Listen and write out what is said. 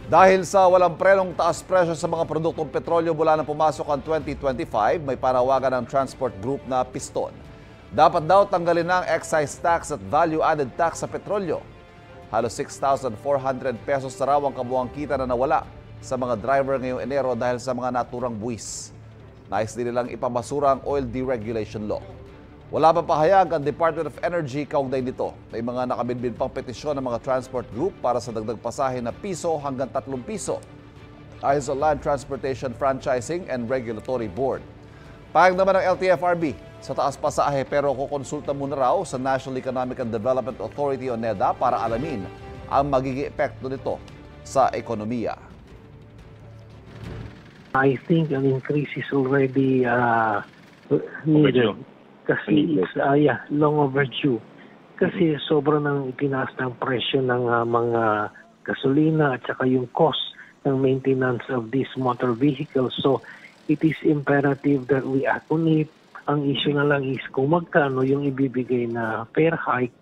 Dahil sa walang prenong taas presyo sa mga produktong petrolyo mula na pumasok ang 2025, may panawagan ng transport group na Piston. Dapat daw tanggalin ng excise tax at value-added tax sa petrolyo. Halos 6,400 pesos na raw ang kabuang kita na nawala sa mga driver ngayong Enero dahil sa mga naturang buwis. Nais din nilang ipabasura ang oil deregulation law. Wala pa pahayag ang Department of Energy kaugnay nito. May mga nakabinbin pang petisyon ng mga transport group para sa dagdag pasahe na piso hanggang 3 piso. Ayon sa Land Transportation Franchising and Regulatory Board. Pahayag naman ng LTFRB sa taas pasahe pero kukonsulta muna raw sa National Economic and Development Authority o NEDA para alamin ang magiging epekto nito sa ekonomiya. I think an increase is already needed. Kasi it's long overdue. Kasi sobrang nang itinaas ng presyo ng mga gasolina at saka yung cost ng maintenance of these motor vehicles. So it is imperative that we act on it. Ang issue na lang is kung magkano yung ibibigay na fare hike